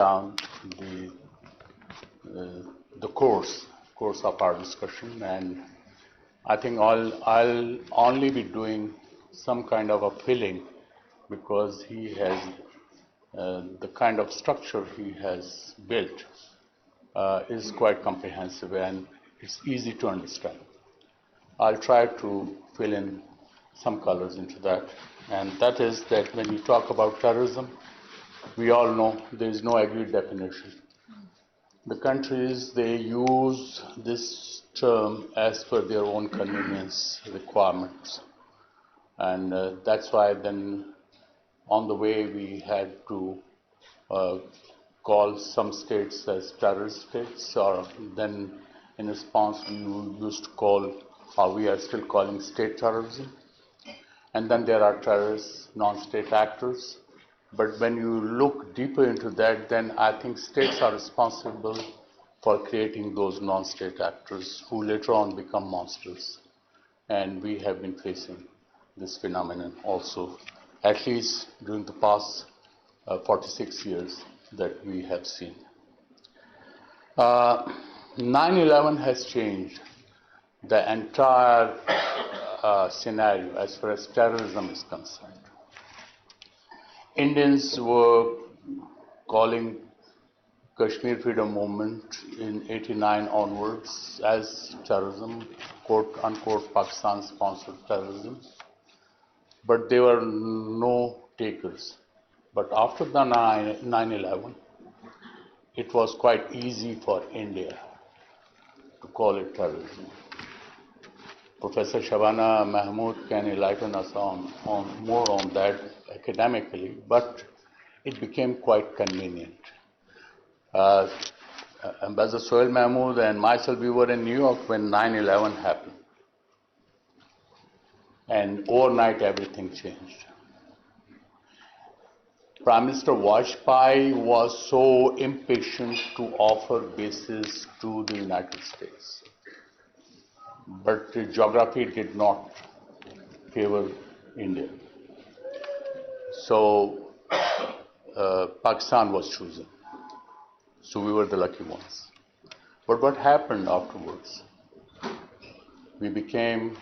down the course of our discussion, and I think I'll only be doing some kind of a filling because he has the kind of structure he has built is quite comprehensive and it's easy to understand. I'll try to fill in some colors into that, and that is that when you talk about terrorism, we all know there is no agreed definition. The countries, they use this term as per their own convenience requirements, and that's why then on the way we had to call some states as terrorist states, or then in response we used to call, or we are still calling, state terrorism. And then there are terrorists, non-state actors. But when you look deeper into that, then I think states are responsible for creating those non-state actors who later on become monsters. And we have been facing this phenomenon also, at least during the past 46 years that we have seen. 9/11 has changed the entire scenario as far as terrorism is concerned. Indians were calling Kashmir Freedom Movement in '89 onwards as terrorism, quote unquote Pakistan-sponsored terrorism, but there were no takers. But after the 9/11, it was quite easy for India to call it terrorism. Professor Shabana Mahmood can enlighten us on more on that academically, but it became quite convenient. Ambassador Sohail Mahmood and myself, we were in New York when 9/11 happened. And overnight everything changed. Prime Minister Vajpayee was so impatient to offer bases to the United States. But geography did not favor India. So Pakistan was chosen. So we were the lucky ones. But what happened afterwards? We became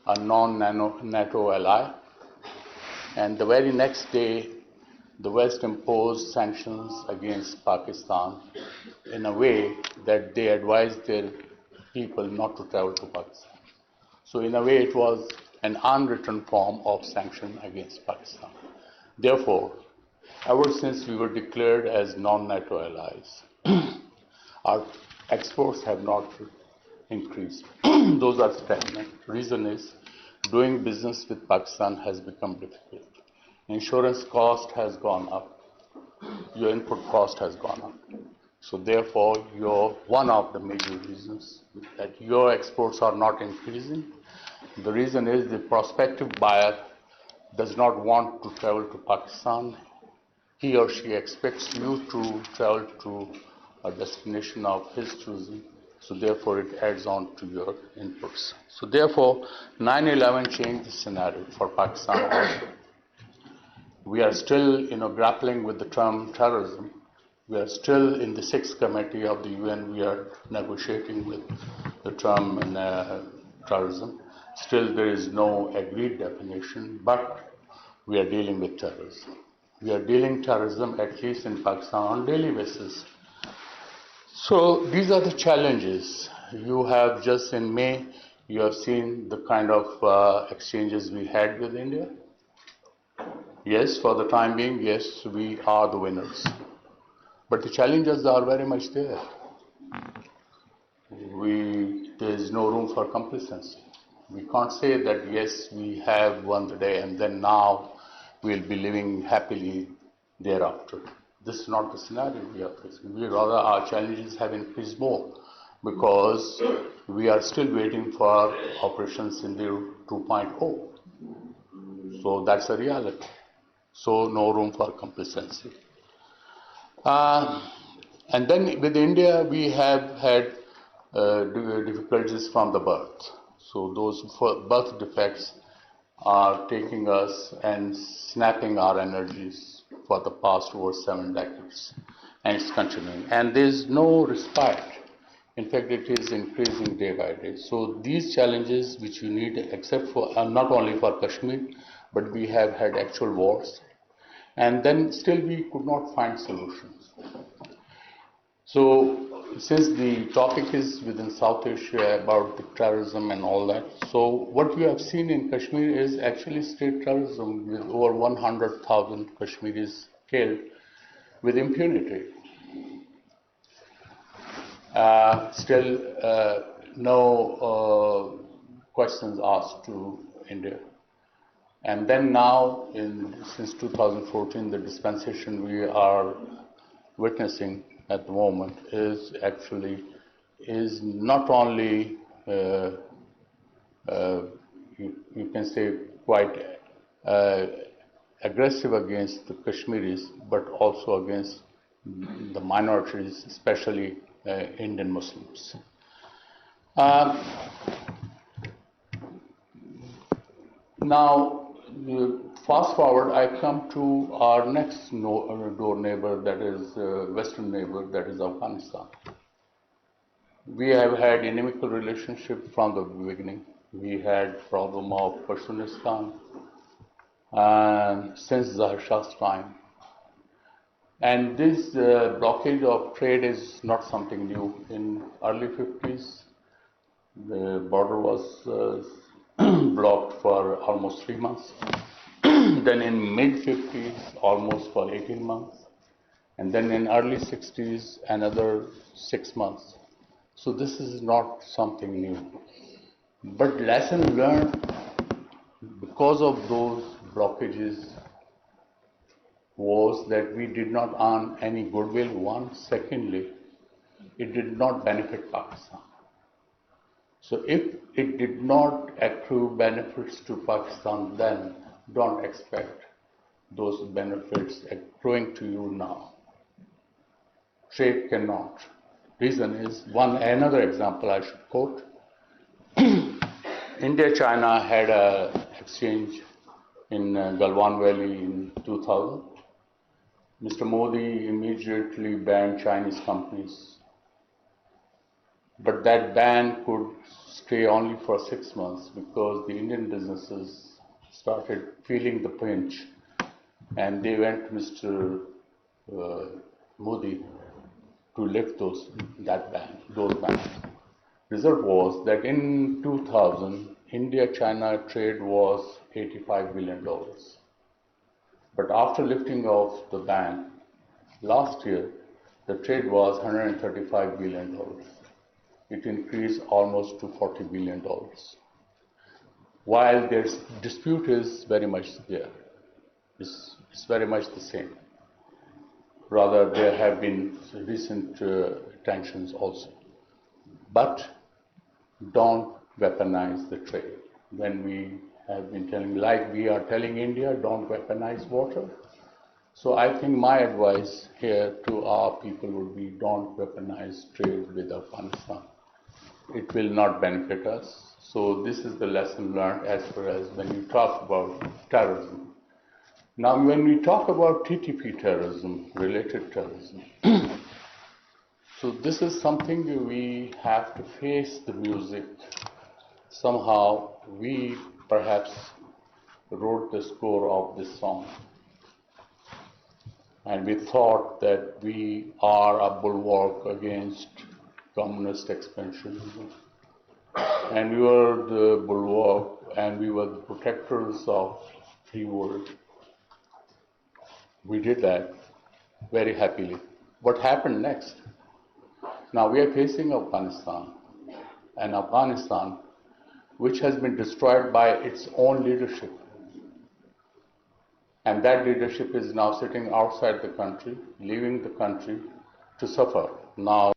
a non-NATO ally, and the very next day the West imposed sanctions against Pakistan in a way that they advised their people not to travel to Pakistan. So in a way it was an unwritten form of sanction against Pakistan. Therefore, ever since we were declared as non-NATO allies, our exports have not increased. Those are stagnant. Reason is, doing business with Pakistan has become difficult. Insurance cost has gone up. Your input cost has gone up. So therefore, one of the major reasons that your exports are not increasing, the reason is the prospective buyer does not want to travel to Pakistan. He or she expects you to travel to a destination of his choosing. So therefore, it adds on to your inputs. So therefore, 9/11 changed the scenario for Pakistan also. We are still, grappling with the term terrorism. We are still in the 6th committee of the UN. We are negotiating with the term terrorism. Still, there is no agreed definition, but we are dealing with terrorism. We are dealing terrorism, at least in Pakistan, on a daily basis. So these are the challenges. You have just in May, you have seen the kind of exchanges we had with India. Yes, for the time being, yes, we are the winners. But the challenges are very much there. There is no room for complacency. We can't say that, yes, we have won the day and then now we'll be living happily thereafter. This is not the scenario we are facing. Rather, our challenges have increased more because we are still waiting for Operation Sindoor 2.0. So that's a reality. So no room for complacency. And then with India, we have had difficulties from the birth. So those birth defects are taking us and snapping our energies for the past over 7 decades. and it's continuing. And there is no respite. In fact, it is increasing day by day. So these challenges which you need, except for not only for Kashmir, but we have had actual wars, and then still we could not find solutions. So since the topic is within South Asia about the terrorism and all that, so what we have seen in Kashmir is actually state terrorism with over 100,000 Kashmiris killed with impunity. Still no questions asked to India. And then now, since 2014, the dispensation we are witnessing at the moment is not only you can say quite aggressive against the Kashmiris, but also against the minorities, especially Indian Muslims. Now, fast forward, I come to our next door neighbor, that is western neighbor, that is Afghanistan. We have had inimical relationship from the beginning. We had problem of Pashtunistan and since Zahir Shah's time. And this blockade of trade is not something new. In early 50s, the border was blocked for almost 3 months. Then in mid-50s, almost for 18 months. And then in early 60s, another 6 months. So this is not something new. But lesson learned because of those blockages was that we did not earn any goodwill, one. Secondly, it did not benefit Pakistan. So if it did not accrue benefits to Pakistan then, don't expect those benefits accruing to you now. Trade cannot. Reason is, another example I should quote. India-China had an exchange in Galwan Valley in 2000. Mr. Modi immediately banned Chinese companies. But that ban could stay only for 6 months because the Indian businesses started feeling the pinch and they went to Mr. Modi to lift those bans. Result was that in 2000, India-China trade was $85 billion. But after lifting off the ban, last year, the trade was $135 billion. It increased almost to $40 billion. While their dispute is very much there, it's very much the same. Rather, there have been recent tensions also. But don't weaponize the trade. When we have been telling, like we are telling India, don't weaponize water. So I think my advice here to our people would be, don't weaponize trade with Afghanistan. It will not benefit us. So this is the lesson learned as far as when you talk about terrorism. Now when we talk about TTP terrorism, related terrorism, so this is something we have to face the music. Somehow we perhaps wrote the score of this song. And we thought that we are a bulwark against communist expansion. And we were the bulwark and we were the protectors of free world. We did that very happily. What happened next? Now we are facing Afghanistan, and Afghanistan which has been destroyed by its own leadership. And that leadership is now sitting outside the country, leaving the country to suffer. Now